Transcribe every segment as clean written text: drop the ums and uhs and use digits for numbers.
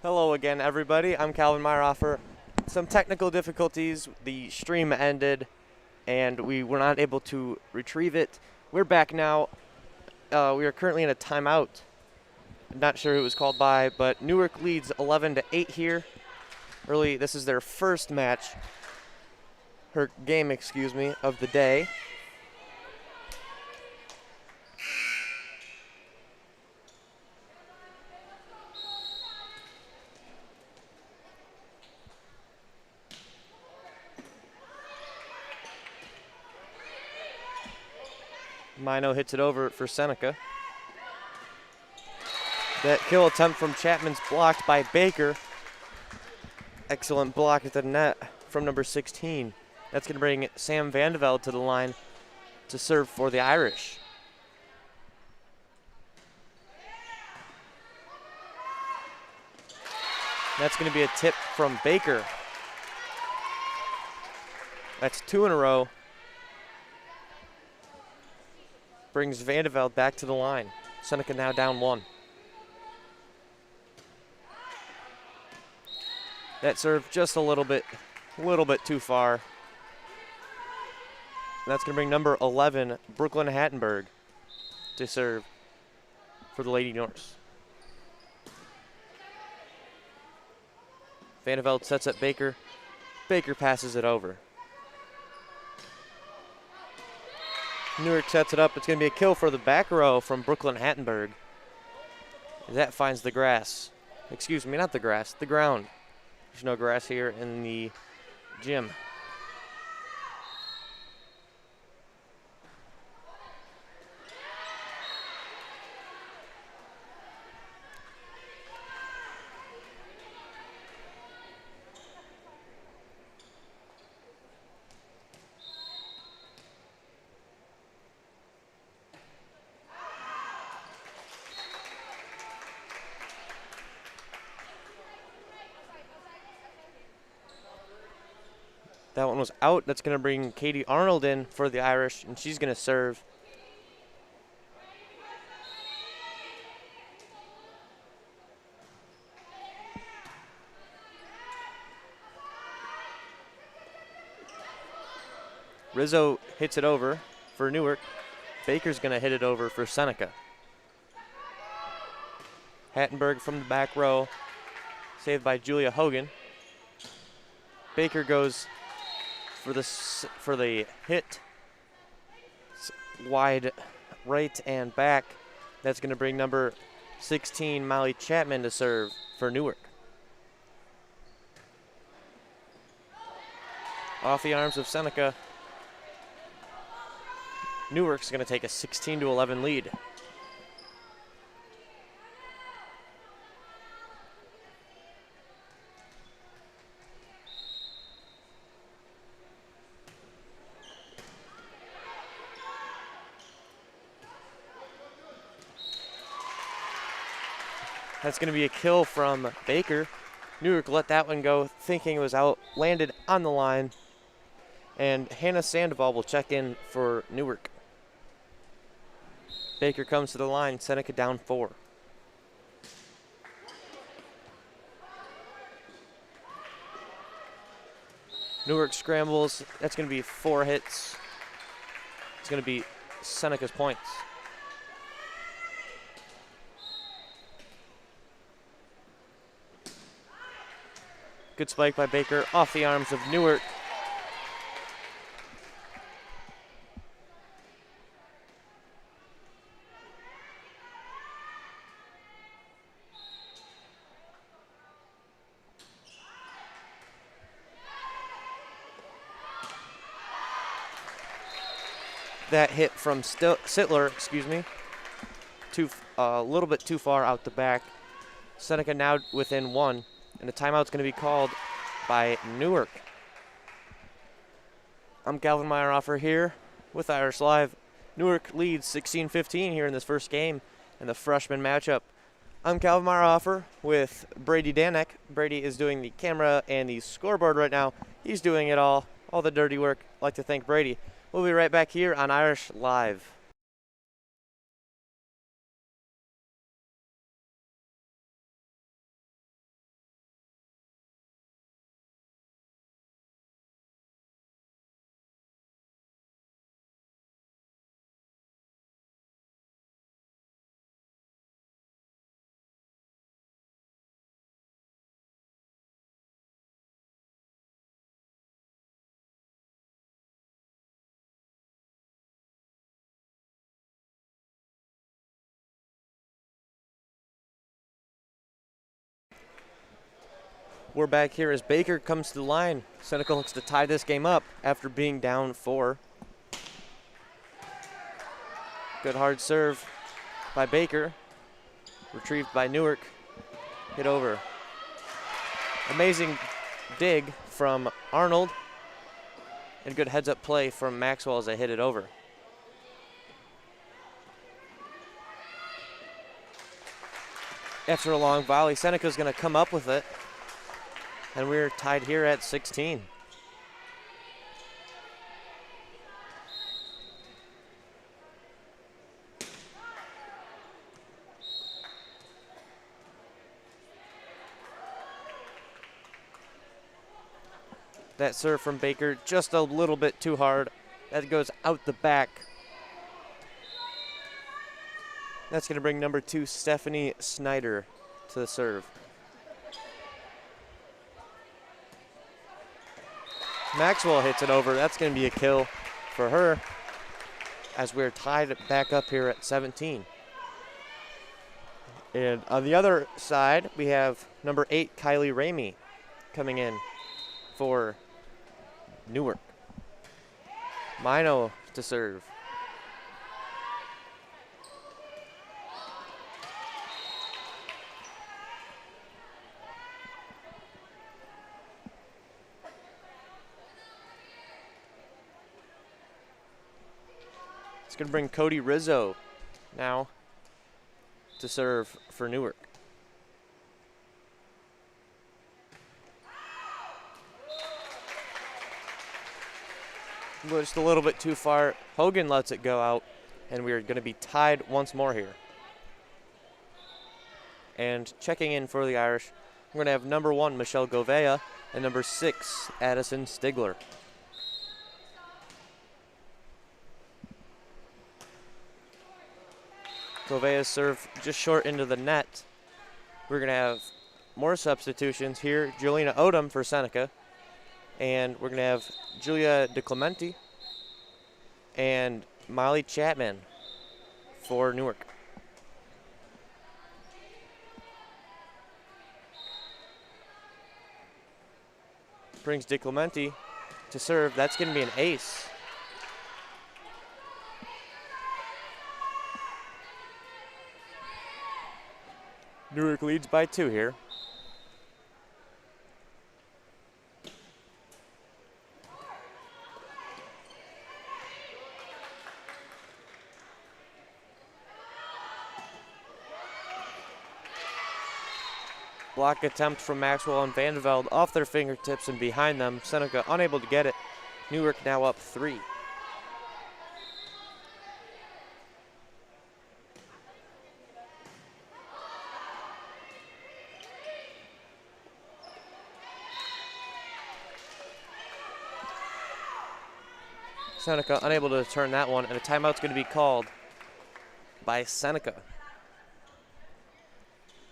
Hello again, everybody. I'm Calvin Meyerhofer. Some technical difficulties. The stream ended, and we were not able to retrieve it. We're back now. We are currently in a timeout. I'm not sure who it was called by, but Newark leads 11-8 here. This is their first match, game, of the day. Mino hits it over for Seneca. That kill attempt from Chapman's blocked by Baker. Excellent block at the net from number 16. That's going to bring Sam Vandevelde to the line to serve for the Irish. That's going to be a tip from Baker. That's 2 in a row. Brings Vandevelde back to the line. Seneca now down 1. That serve just a little bit too far. And that's going to bring number 11, Brooklyn Hattenberg, to serve for the Lady Norse. Vandevelde sets up Baker. Baker passes it over. Newark sets it up. It's going to be a kill for the back row from Brooklyn Hattenberg. That finds the grass. Excuse me, not the grass, the ground. There's no grass here in the gym. That one was out. That's going to bring Katie Arnold in for the Irish, and she's going to serve. Rizzo hits it over for Newark. Baker's going to hit it over for Seneca. Hattenberg from the back row, saved by Julia Hogan. Baker goes for the hit, wide right and back. That's going to bring number 16, Molly Chapman, to serve for Newark. Off the arms of Seneca, Newark's going to take a 16-11 lead. That's going to be a kill from Baker. Newark let that one go, thinking it was out, landed on the line. And Hannah Sandoval will check in for Newark. Baker comes to the line, Seneca down 4. Newark scrambles. That's going to be 4 hits. It's going to be Seneca's points. Good spike by Baker off the arms of Newark. That hit from Sittler, a little bit too far out the back. Seneca now within 1. And the timeout's going to be called by Newark. I'm Calvin Meyerhofer here with Irish Live. Newark leads 16-15 here in this first game in the freshman matchup. I'm Calvin Meyerhofer with Brady Danek. Brady is doing the camera and the scoreboard right now. He's doing it all the dirty work. I'd like to thank Brady. We'll be right back here on Irish Live. We're back here as Baker comes to the line. Seneca looks to tie this game up after being down 4. Good hard serve by Baker. Retrieved by Newark. Hit over. Amazing dig from Arnold. And good heads-up play from Maxwell as they hit it over. After a long volley, Seneca's going to come up with it. And we're tied here at 16. That serve from Baker just a little bit too hard. That goes out the back. That's going to bring number 2, Stephanie Snyder, to the serve. Maxwell hits it over. That's going to be a kill for her as we're tied back up here at 17. And on the other side, we have number 8, Kylie Ramey, coming in for Newark. Mino to serve. It's going to bring Cody Rizzo now to serve for Newark. Just a little bit too far. Hogan lets it go out, and we are going to be tied once more here. And checking in for the Irish, we're going to have number 1, Michelle Govea, and number 6, Addison Stigler. Govea's serve just short into the net. We're going to have more substitutions here. Juliana Odom for Seneca. And we're going to have Julia DeClementi and Molly Chapman for Newark. Brings DeClementi to serve. That's going to be an ace. Newark leads by 2 here. Block attempt from Maxwell and Vandeveld off their fingertips and behind them. Seneca unable to get it. Newark now up 3. Seneca unable to turn that one, and a timeout's going to be called by Seneca.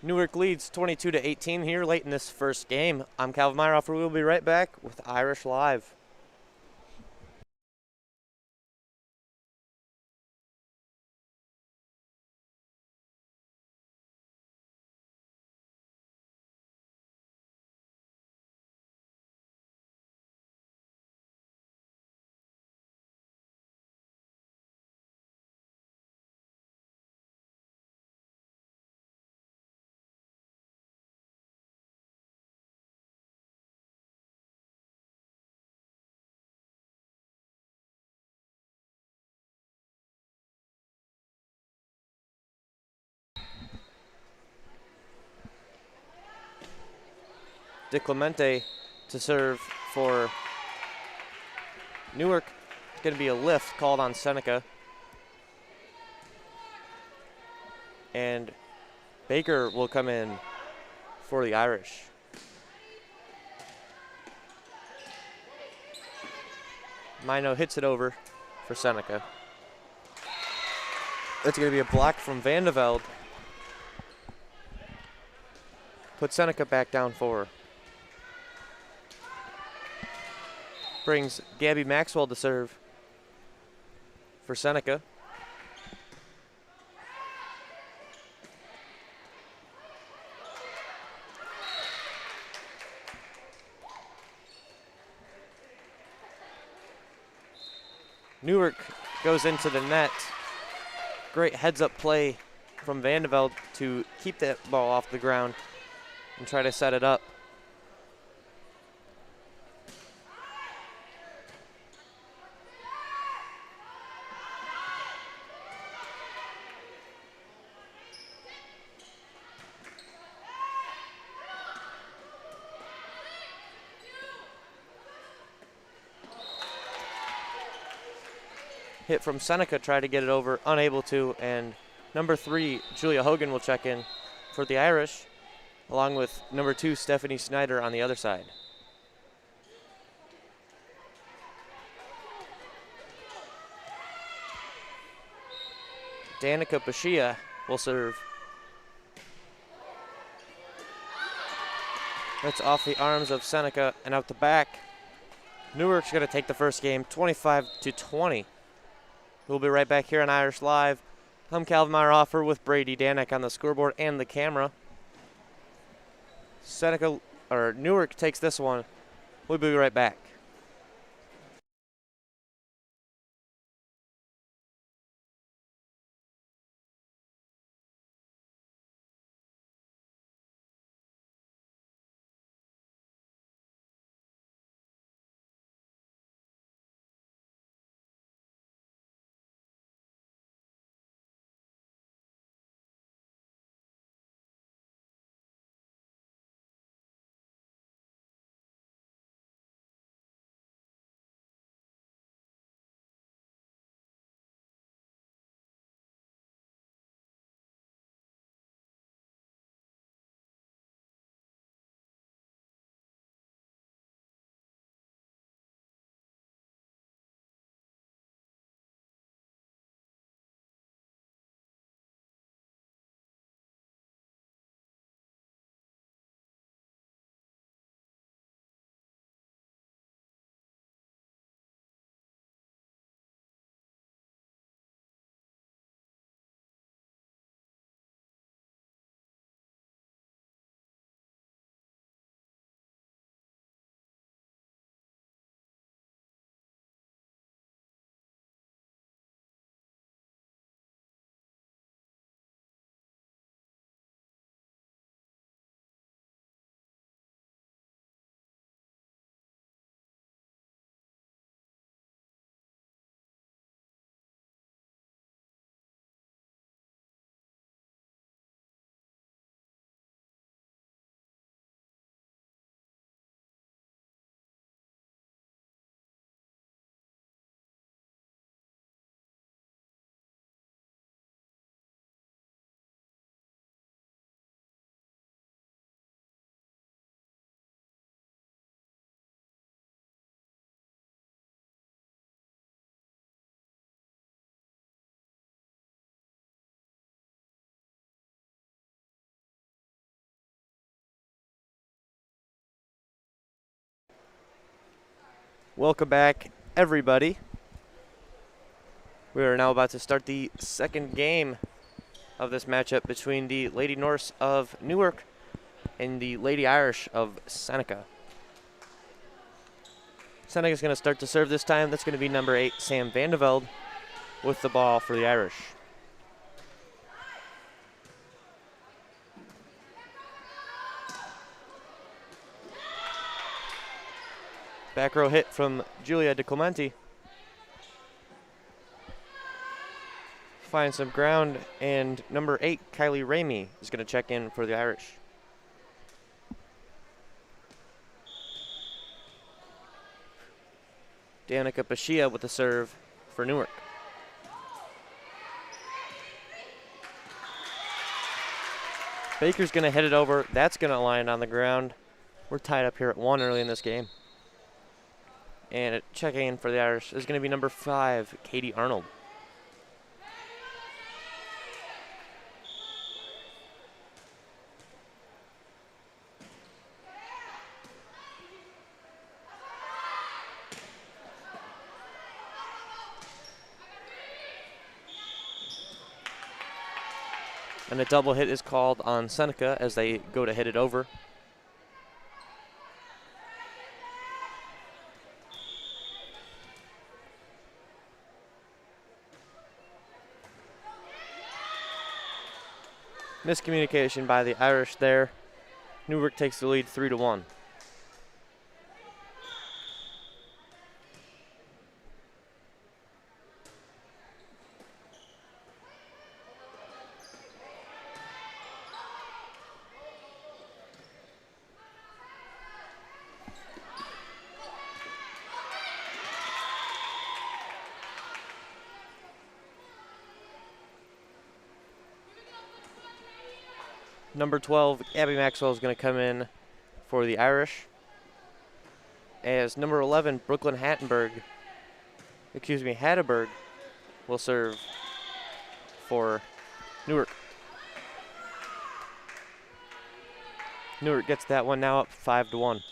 Newark leads 22-18 here late in this first game. I'm Calvin Meyerhofer. We'll be right back with Irish Live. DeClemente to serve for Newark. It's going to be a lift called on Seneca. And Baker will come in for the Irish. Mino hits it over for Seneca. It's going to be a block from Vandeveld. Put Seneca back down 4. Brings Gabby Maxwell to serve for Seneca. Newark goes into the net. Great heads-up play from Vandeveld to keep that ball off the ground and try to set it up. Hit from Seneca, tried to get it over, unable to, and number 3, Julia Hogan, will check in for the Irish, along with number 2, Stephanie Snyder on the other side. Danica Bashia will serve. That's off the arms of Seneca and out the back. Newark's going to take the first game, 25-20. We'll be right back here on Irish Live. I'm Calvin Meyerhofer with Brady Danek on the scoreboard and the camera. Newark takes this one. We'll be right back. Welcome back, everybody. We are now about to start the second game of this matchup between the Lady Norse of Newark and the Lady Irish of Seneca. Seneca's going to start to serve this time. That's going to be number 8, Sam Vandeveld, with the ball for the Irish. Back row hit from Julia DeClementi. Finds some ground, and number 8, Kylie Ramey, is going to check in for the Irish. Danica Bashia with the serve for Newark. Baker's going to hit it over. That's going to land on the ground. We're tied up here at 1 early in this game. And checking in for the Irish is going to be number 5, Katie Arnold. And a double hit is called on Seneca as they go to hit it over. Miscommunication by the Irish there. Newark takes the lead 3-1. Number 12, Gabby Maxwell is going to come in for the Irish. As number 11, Brooklyn Hattenberg will serve for Newark. Newark gets that one now up 5-1.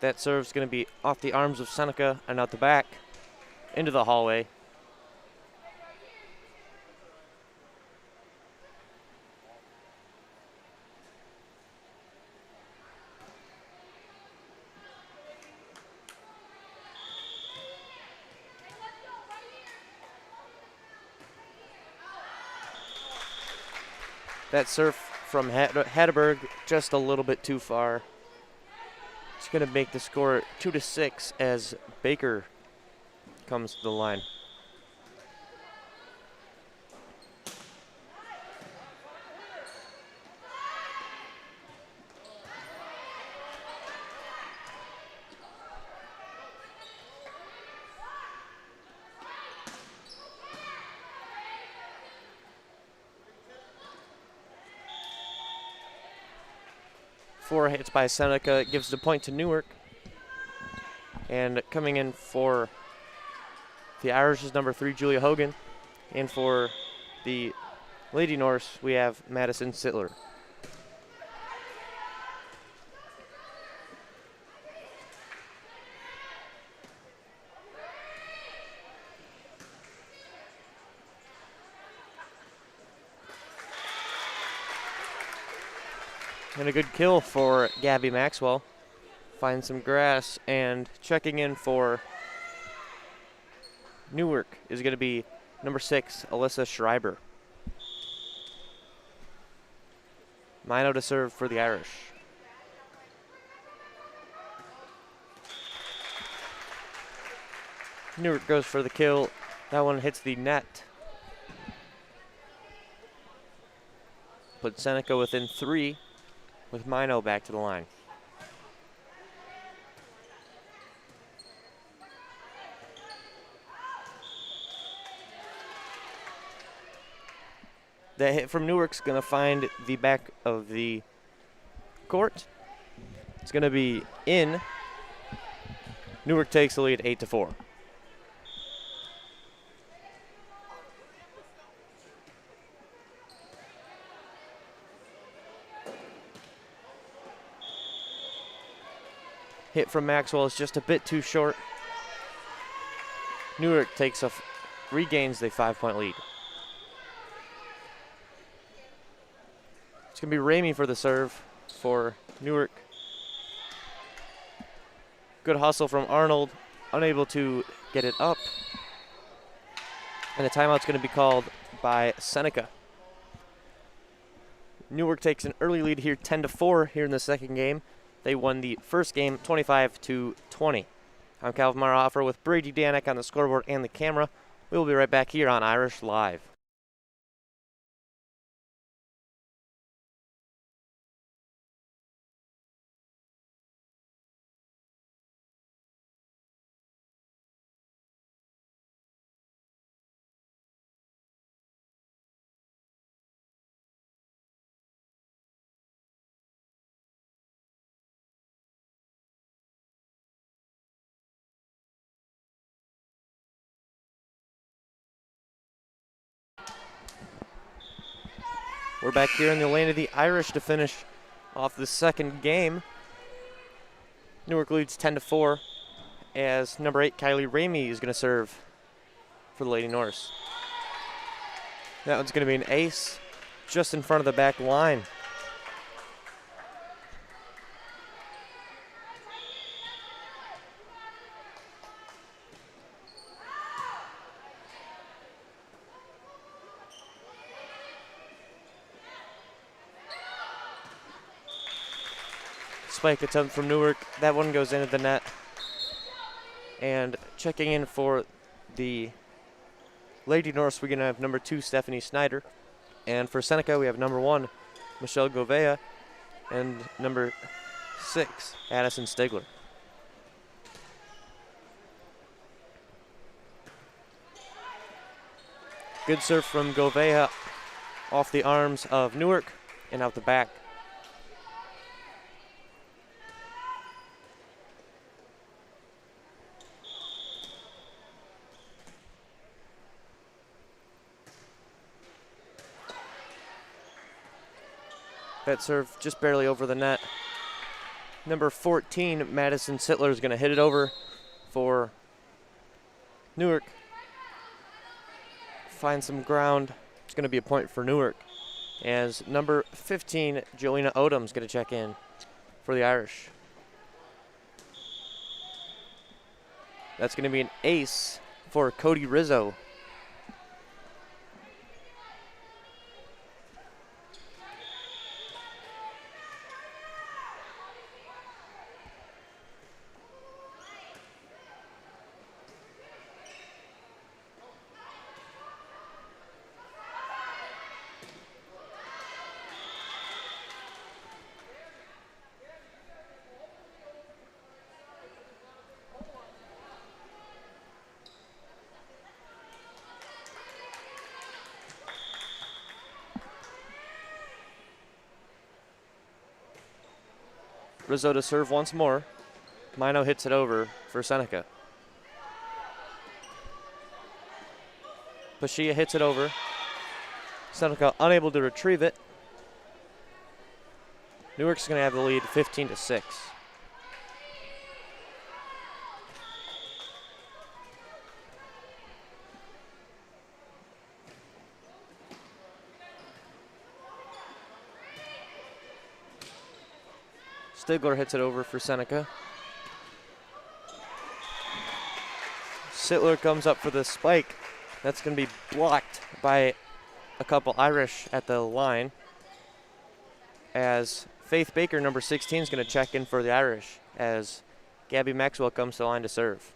That serve's going to be off the arms of Seneca and out the back into the hallway. That serve from Hatterberg just a little bit too far. It's going to make the score 2-6 as Baker comes to the line. Four hits by Seneca gives the point to Newark. And coming in for the Irish is number 3, Julia Hogan. And for the Lady Norse, we have Madison Sittler. And a good kill for Gabby Maxwell. Finds some grass, and checking in for Newark is going to be number 6, Alyssa Schreiber. Mino to serve for the Irish. Newark goes for the kill. That one hits the net. Put Seneca within 3 with Mino back to the line. That hit from Newark's going to find the back of the court. It's going to be in. Newark takes the lead 8-4. Hit from Maxwell is just a bit too short. Newark regains the 5-point lead. It's going to be Ramey for the serve for Newark. Good hustle from Arnold, unable to get it up. And the timeout's going to be called by Seneca. Newark takes an early lead here, 10-4 here in the second game. They won the first game 25-20. I'm Calvin Maroffer with Brady Danek on the scoreboard and the camera. We'll be right back here on Irish Live. We're back here in the lane of the Irish to finish off the second game. Newark leads 10-4 as number 8, Kylie Ramey, is going to serve for the Lady Norse. That one's going to be an ace just in front of the back line. spike attempt from Newark. That one goes into the net. And checking in for the Lady Norse, we're going to have number 2, Stephanie Snyder. And for Seneca, we have number 1, Michelle Govea, and number 6, Addison Stigler. Good serve from Govea off the arms of Newark and out the back. That serve just barely over the net. Number 14, Madison Sittler, is going to hit it over for Newark. Find some ground. It's going to be a point for Newark. As number 15, Joanna Odom, is going to check in for the Irish. That's going to be an ace for Cody Rizzo. Rizzo to serve once more. Mino hits it over for Seneca. Pashia hits it over. Seneca unable to retrieve it. Newark's going to have the lead 15-6. Stigler hits it over for Seneca. Sittler comes up for the spike. That's going to be blocked by a couple Irish at the line. As Faith Baker, number 16, is going to check in for the Irish as Gabby Maxwell comes to the line to serve.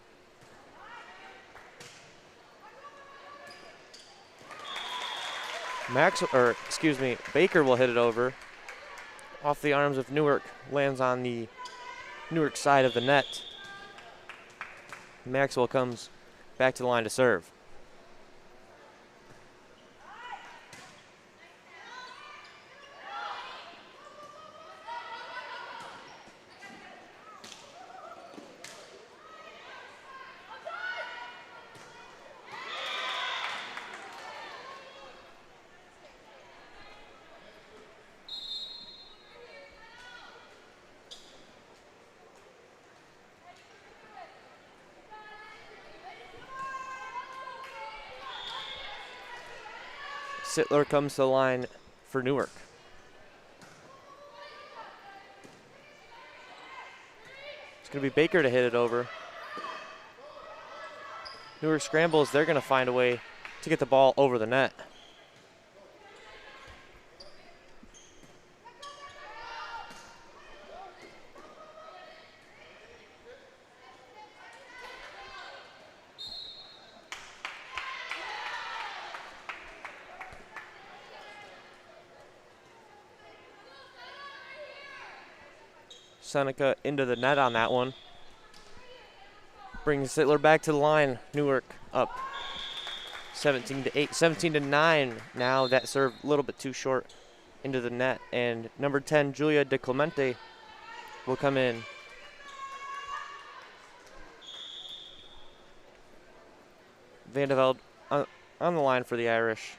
Baker will hit it over. Off the arms of Newark, lands on the Newark side of the net. Maxwell comes back to the line to serve. Sittler comes to the line for Newark. It's going to be Baker to hit it over. Newark scrambles. They're going to find a way to get the ball over the net. Seneca into the net on that one. Brings Sittler back to the line. Newark up 17-8, 17-9 now. That serve a little bit too short into the net. And number 10, Julia De Clemente, will come in. Vandeveld on the line for the Irish.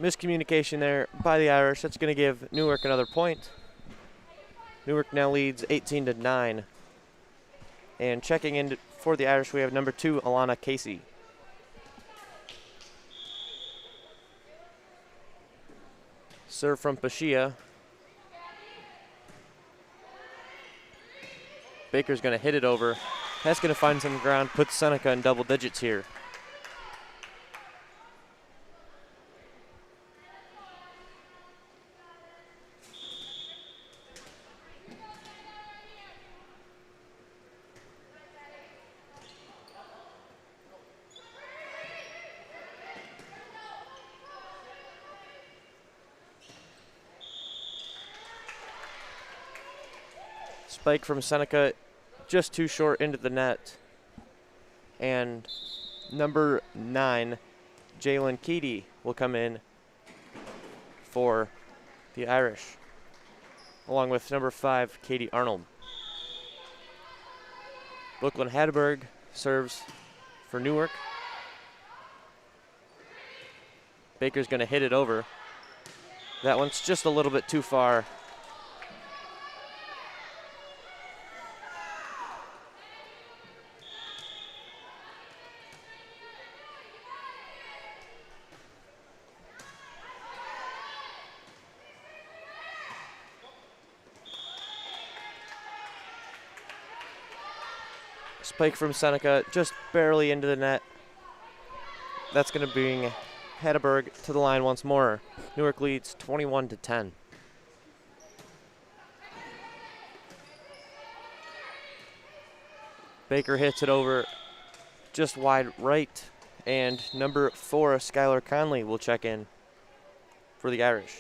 Miscommunication there by the Irish. That's going to give Newark another point. Newark now leads 18-9. And checking in for the Irish, we have number 2, Alana Casey. Serve from Pashia. Baker's going to hit it over. That's going to find some ground, put Seneca in double digits here. Spike from Seneca, just too short into the net. And number 9, Jalen Keedy, will come in for the Irish, along with number 5, Katie Arnold. Brooklyn Hadberg serves for Newark. Baker's going to hit it over. That one's just a little bit too far. Spike from Seneca, just barely into the net. That's going to bring Hadberg to the line once more. Newark leads 21-10. Baker hits it over just wide right, and number 4, Skylar Conley, will check in for the Irish.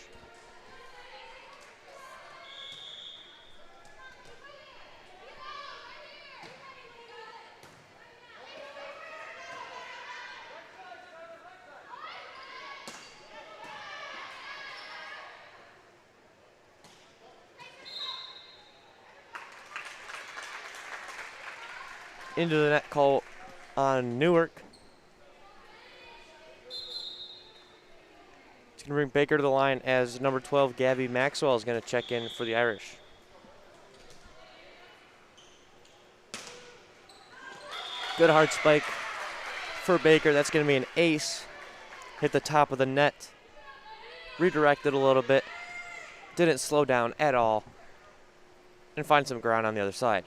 Into the net call on Newark. It's going to bring Baker to the line as number 12, Gabby Maxwell, is going to check in for the Irish. Good hard spike for Baker. That's going to be an ace. Hit the top of the net. Redirected a little bit. Didn't slow down at all. And find some ground on the other side.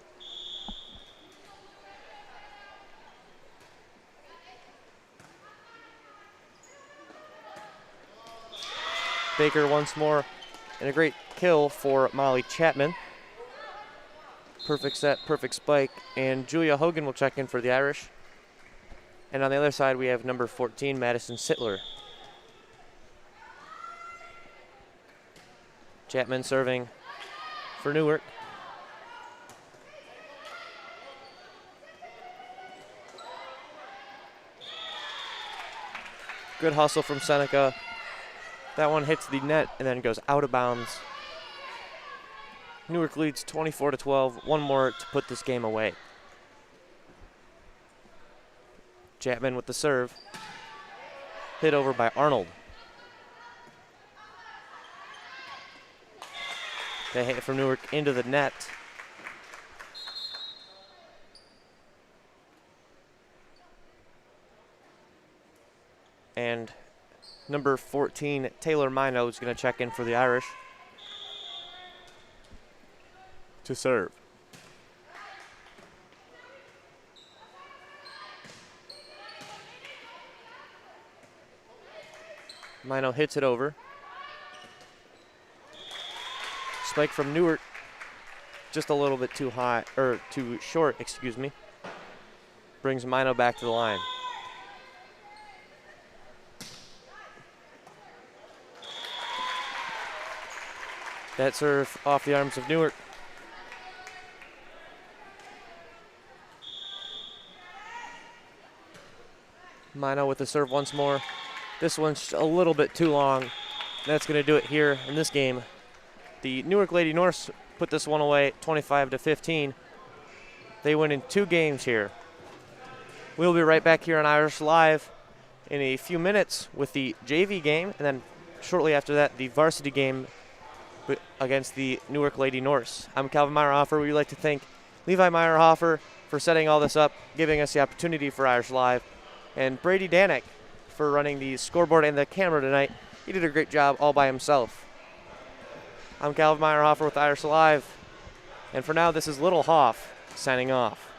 Baker once more, and a great kill for Molly Chapman. Perfect set, perfect spike, and Julia Hogan will check in for the Irish. And on the other side, we have number 14, Madison Sittler. Chapman serving for Newark. Good hustle from Seneca. That one hits the net and then goes out of bounds. Newark leads 24-12. One more to put this game away. Chapman with the serve. Hit over by Arnold. They hit from Newark into the net. And number 14, Taylor Mino, is going to check in for the Irish to serve. Mino hits it over. Spike from Newark, just a little bit too high, or too short, excuse me. Brings Mino back to the line. That serve off the arms of Newark. Mino with the serve once more. This one's a little bit too long. That's going to do it here in this game. The Newark Lady Norse put this one away 25-15. They win in 2 games here. We'll be right back here on Irish Live in a few minutes with the JV game, and then shortly after that, the varsity game against the Newark Lady Norse. I'm Calvin Meyerhofer. We'd like to thank Levi Meyerhofer for setting all this up, giving us the opportunity for Irish Live, and Brady Danek for running the scoreboard and the camera tonight. He did a great job all by himself. I'm Calvin Meyerhofer with Irish Live, and for now, this is Little Hoff signing off.